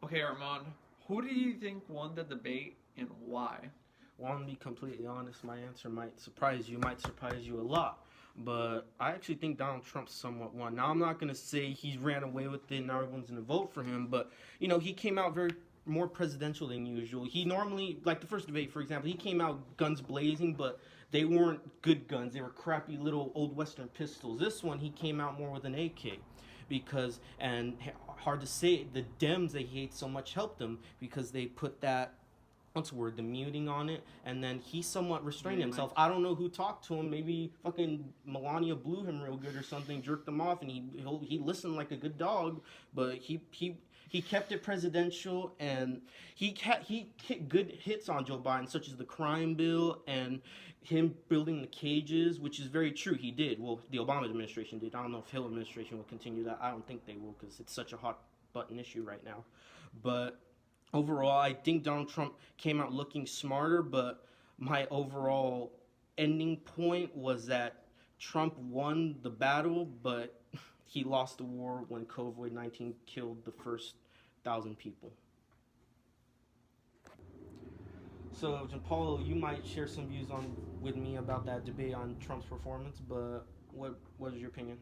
Okay, Ramon, who do you think won the debate and why? Well, to be completely honest, my answer might surprise you a lot. But I actually think Donald Trump somewhat won. Now, I'm not going to say he ran away with it and now everyone's going to vote for him, but, he came out very more presidential than usual. He normally, like the first debate, for example, he came out guns blazing, but they weren't good guns. They were crappy little old Western pistols. This one, he came out more with an AK because, and hard to say, the Dems that he hates so much helped him because they put that what's the word, the muting on it, and then he somewhat restrained himself. I don't know who talked to him. Maybe fucking Melania blew him real good or something, jerked him off, and he listened like a good dog. But he kept it presidential, and he hit good hits on Joe Biden, such as the crime bill and him building the cages, which is very true. He did. Well, the Obama administration did. I don't know if Hill administration will continue that. I don't think they will because it's such a hot button issue right now. But overall, I think Donald Trump came out looking smarter, but my overall ending point was that Trump won the battle, but he lost the war when COVID-19 killed the first 1,000 people. So, Paulo, you might share some views with me about that debate on Trump's performance, but what is your opinion?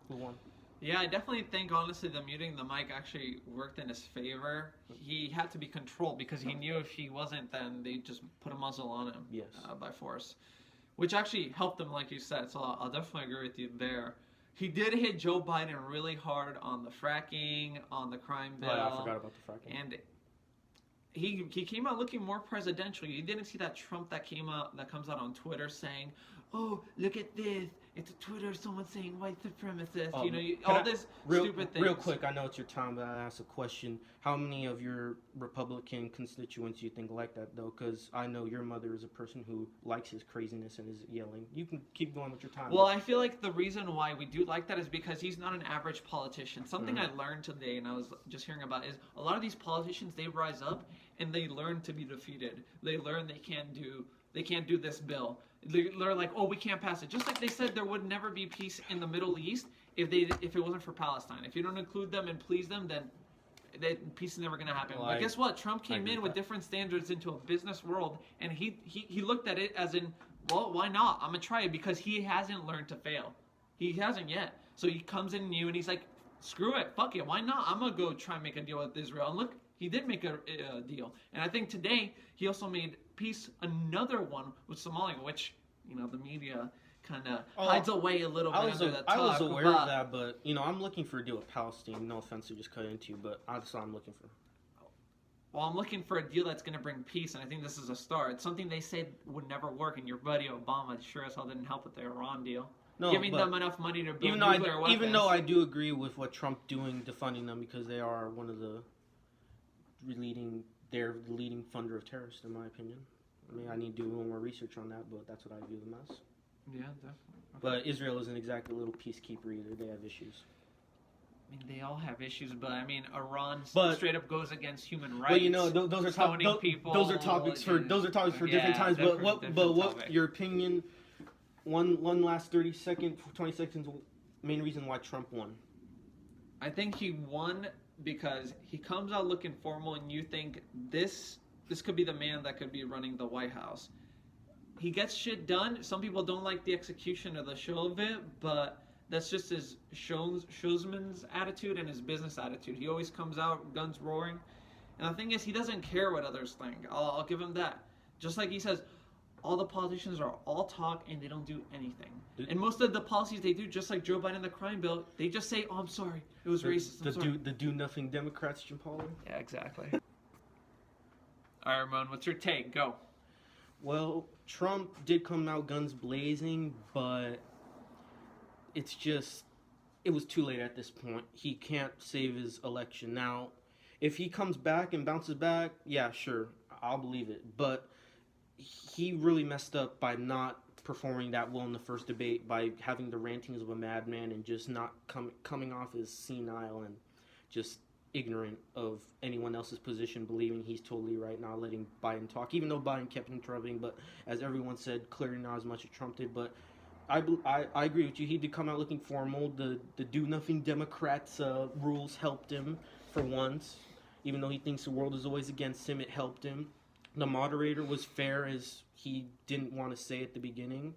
Who won? Yeah, I definitely think, honestly, the muting the mic actually worked in his favor. He had to be controlled because he knew if he wasn't, then they just put a muzzle on him by force, which actually helped him, like you said. So I'll definitely agree with you there. He did hit Joe Biden really hard on the fracking, on the crime bill. Oh, yeah, I forgot about the fracking. And he came out looking more presidential. You didn't see that Trump that comes out on Twitter saying, "Oh, look at this. It's a Twitter, someone saying white supremacist." All this stupid things. Real quick, I know it's your time, but I ask a question. How many of your Republican constituents you think like that, though? Because I know your mother is a person who likes his craziness and is yelling. You can keep going with your time. Well, I feel like the reason why we do like that is because he's not an average politician. Something I learned today, and I was just hearing about, is a lot of these politicians, they rise up and they learn to be defeated. They learn they can't do this bill. They're like, oh, we can't pass it. Just like they said there would never be peace in the Middle East if it wasn't for Palestine. If you don't include them and please them, then peace is never going to happen. Well, but guess what? Trump came in with different standards into a business world, and he looked at it as in, well, why not? I'm going to try it because he hasn't learned to fail. He hasn't yet. So he comes in new, and he's like, screw it. Fuck it. Why not? I'm going to go try and make a deal with Israel. And look, he did make a deal. And I think today he also made peace, another one with Somalia, which, the media kind of hides away a little bit under the talk. I was aware of that, but, I'm looking for a deal with Palestine. No offense to just cut into you, but that's what I'm looking for. Well, I'm looking for a deal that's going to bring peace, and I think this is a start. It's something they said would never work, and your buddy Obama sure as hell didn't help with the Iran deal. Giving them enough money to build nuclear weapons. Even though I do agree with what Trump doing, defunding them, because they are one of the they're the leading funder of terrorists, in my opinion. I mean, I need to do a little more research on that, but that's what I view them as. Yeah, definitely. Okay. But Israel isn't exactly a little peacekeeper either. They have issues. I mean, they all have issues, but I mean, Iran straight up goes against human rights. But those are topics for different times. What your opinion? One last 20 seconds. Main reason why Trump won. I think he won because he comes out looking formal, and you think this could be the man that could be running the White House. He gets shit done. Some people don't like the execution or the show of it, but that's just his showsman's attitude and his business attitude. He always comes out guns roaring. And the thing is, he doesn't care what others think. I'll give him that. Just like he says, all the politicians are all talk and they don't do anything. And most of the policies they do, just like Joe Biden and the crime bill, they just say, "Oh, I'm sorry, it was racist." The do nothing Democrats, Jim Paulo. Yeah, exactly. All right, Ramon, what's your take? Go. Well, Trump did come out guns blazing, but it was too late at this point. He can't save his election. Now, if he comes back and bounces back, yeah, sure, I'll believe it. But he really messed up by not performing that well in the first debate, by having the rantings of a madman and just not coming off as senile and just ignorant of anyone else's position, believing he's totally right, not letting Biden talk, even though Biden kept interrupting. But as everyone said, clearly not as much as Trump did. But I agree with you. He did come out looking formal. The do nothing Democrats rules helped him for once. Even though he thinks the world is always against him, it helped him. The moderator was fair, as he didn't want to say at the beginning,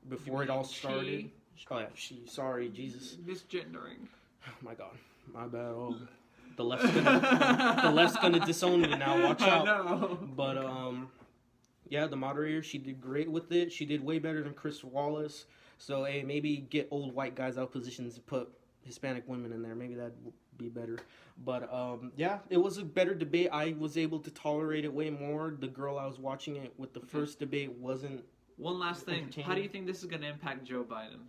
before it all started. Oh yeah, she. Sorry, Jesus. Misgendering. Oh my God, my bad. Oh, the left's gonna disown me now. Watch out. I know. But yeah, the moderator, she did great with it. She did way better than Chris Wallace. So hey, maybe get old white guys out of positions to put Hispanic women in there. Maybe that'd be better. But yeah, it was a better debate. I was able to tolerate it way more. The girl I was watching it with the first debate wasn't. One last thing. How do you think this is going to impact Joe Biden?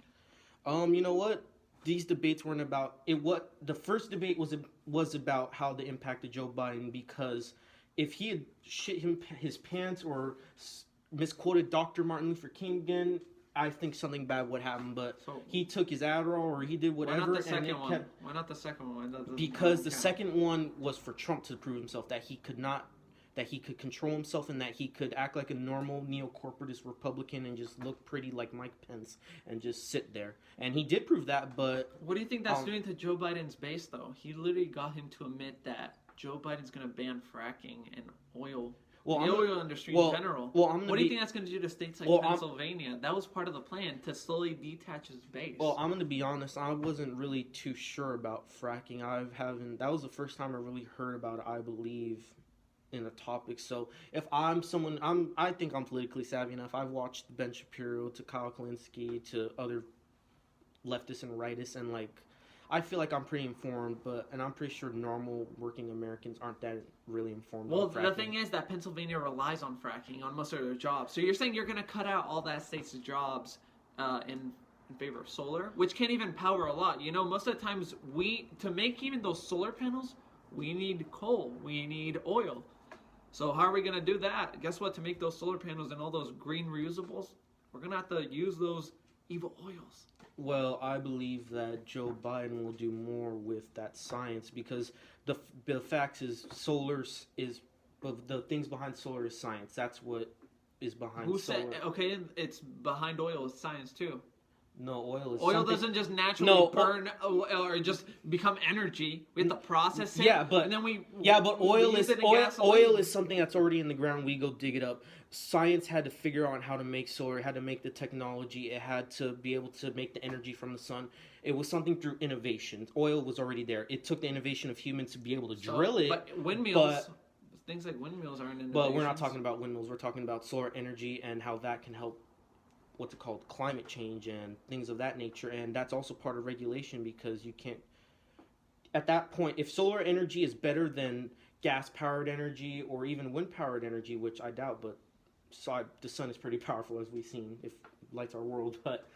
You know what? These debates weren't about it. What the first debate was about how they impacted Joe Biden, because if he had shit his pants or misquoted Dr. Martin Luther King again, I think something bad would happen. But he took his Adderall or he did whatever. Why not the second one? Why not the second one? Because the second one was for Trump to prove himself that he could control himself and that he could act like a normal neo-corporatist Republican and just look pretty like Mike Pence and just sit there. And he did prove that, but... What do you think that's doing to Joe Biden's base, though? He literally got him to admit that Joe Biden's going to ban fracking and oil. The oil industry in general. What do you think that's going to do to states like Pennsylvania? That was part of the plan, to slowly detach his base. Well, I'm going to be honest. I wasn't really too sure about fracking. That was the first time I really heard about it, I believe, in a topic. So if I'm someone, I think I'm politically savvy enough. I've watched Ben Shapiro to Kyle Kalinske to other leftists and rightists, and I feel like I'm pretty informed, and I'm pretty sure normal working Americans aren't that really informed. Well, about fracking. The thing is that Pennsylvania relies on fracking on most of their jobs. So you're saying you're going to cut out all that state's jobs in favor of solar, which can't even power a lot. You know, most of the times to make even those solar panels, we need coal, we need oil. So how are we going to do that? Guess what? To make those solar panels and all those green reusables, we're going to have to use those evil oils. Well, I believe that Joe Biden will do more with that science, because the fact is the things behind solar is science. That's what is behind solar. Who said, okay, it's behind oil is science too. No, oil doesn't just naturally burn or just become energy. We have to process it. But oil is something that's already in the ground. We go dig it up. Science had to figure out how to make solar. It had to make the technology. It had to be able to make the energy from the sun. It was something through innovation. Oil was already there. It took the innovation of humans to be able to drill it. But windmills, things like windmills aren't innovations. But we're not talking about windmills. We're talking about solar energy and how that can help what's it called, climate change and things of that nature. And that's also part of regulation, because you can't, at that point, if solar energy is better than gas-powered energy or even wind-powered energy, which I doubt, but the sun is pretty powerful, as we've seen, if it lights our world, but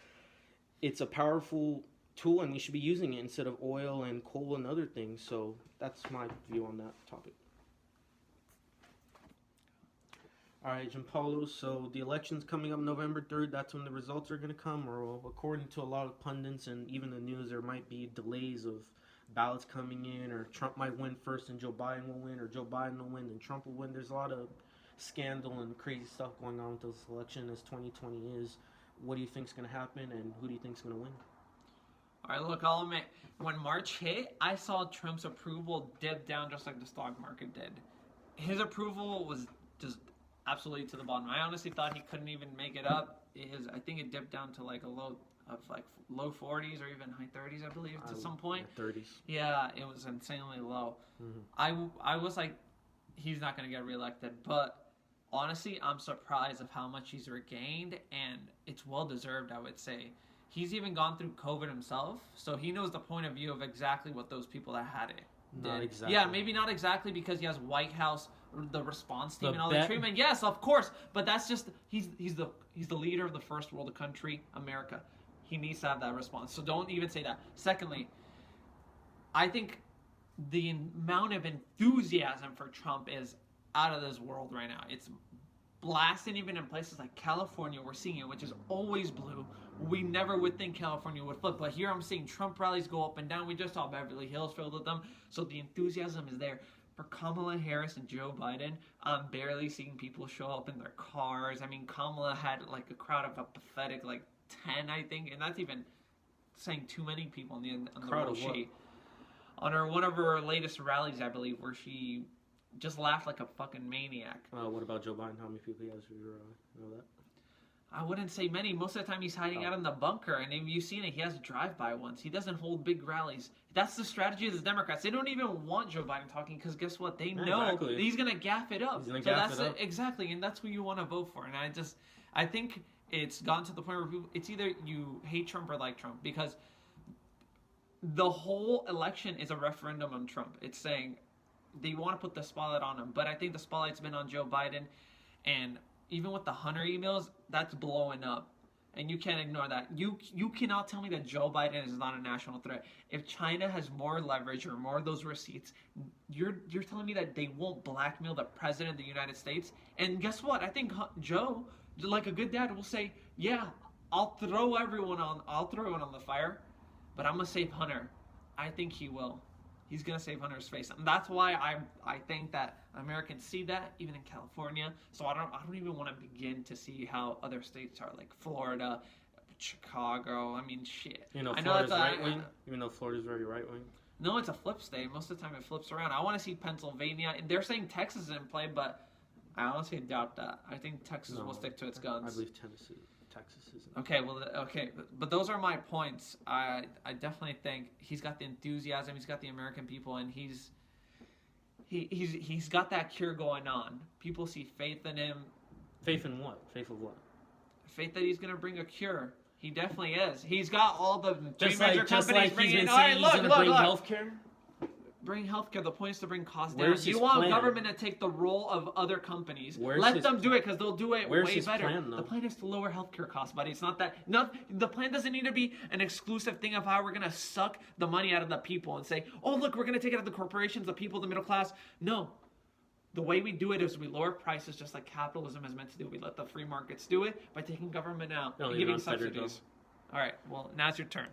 it's a powerful tool and we should be using it instead of oil and coal and other things. So that's my view on that topic. All right, Gianpaolo, so the election's coming up November 3rd. That's when the results are going to come. Or according to a lot of pundits and even the news, there might be delays of ballots coming in, or Trump might win first and Joe Biden will win, or Joe Biden will win and Trump will win. There's a lot of scandal and crazy stuff going on with this election, as 2020 is. What do you think is going to happen, and who do you think is going to win? All right, look, I'll admit, when March hit, I saw Trump's approval dip down just like the stock market did. His approval was just absolutely to the bottom. I honestly thought he couldn't even make it up. I think it dipped down to like a low of like low 40s or even high 30s, I believe, to some point. 30s. Yeah, it was insanely low. Mm-hmm. I was like, he's not going to get reelected, but honestly, I'm surprised of how much he's regained, and it's well deserved, I would say. He's even gone through COVID himself, so he knows the point of view of exactly what those people that had it did. Not exactly. Yeah, maybe not exactly, because he has White House, the response team, and all the treatment. Yes, of course, but that's just he's the leader of the first world country, America. He needs to have that response. So don't even say that. Secondly, I think the amount of enthusiasm for Trump is out of this world right now. It's blasting even in places like California. We're seeing it, which is always blue. We never would think California would flip, but here I'm seeing Trump rallies go up and down. We just saw Beverly Hills filled with them. So the enthusiasm is there. For Kamala Harris and Joe Biden, I'm barely seeing people show up in their cars. I mean, Kamala had like a crowd of a pathetic 10, I think, and that's even saying too many people on the roll sheet. on her one of her latest rallies, I believe, where she just laughed like a fucking maniac. What about Joe Biden? How many people he has for your know that? I wouldn't say many. Most of the time he's hiding out in the bunker, and if you've seen it, he has drive-by ones. He doesn't hold big rallies. That's the strategy of the Democrats. They don't even want Joe Biden talking because guess what? They know that he's gonna gaff it up. He's gonna gaff it up. Exactly, and that's who you want to vote for. And I think it's gotten to the point where it's either you hate Trump or like Trump, because the whole election is a referendum on Trump. It's saying they want to put the spotlight on him, but I think the spotlight's been on Joe Biden, and even with the Hunter emails, that's blowing up. And you can't ignore that. You cannot tell me that Joe Biden is not a national threat. If China has more leverage or more of those receipts, you're telling me that they won't blackmail the president of the United States? And guess what? I think Joe, like a good dad, will say, yeah, I'll throw everyone on the fire, but I'm gonna save Hunter. I think he will. He's gonna save Hunter's face, and that's why I think that Americans see that even in California. So I don't even want to begin to see how other states are, like Florida, Chicago. I mean, shit. You know, Florida's right wing. Even though Florida's very right wing. No, it's a flip state. Most of the time, it flips around. I want to see Pennsylvania, and they're saying Texas is in play, but I honestly doubt that. I think Texas will stick to its guns. I believe Texas isn't. Okay, but those are my points. I definitely think he's got the enthusiasm, he's got the American people, and he's got that cure going on. People see faith in him. Faith in what? Faith of what? Faith that he's gonna bring a cure. He definitely is. He's got all the just major companies bringing in. All right, he's gonna bring healthcare. Bring healthcare. The point is to bring costs down. Where's You his want plan? government to take the role of other companies. Where's Let his them do it because they'll do it Where's way his better. plan, though? The plan is to lower healthcare costs, buddy. It's not that. The plan doesn't need to be an exclusive thing of how we're gonna suck the money out of the people and say, oh look, we're gonna take it out of the corporations, the people, the middle class. No. The way we do it is we lower prices just like capitalism is meant to do. We let the free markets do it by taking government out and giving subsidies. All right. Well, now's your turn.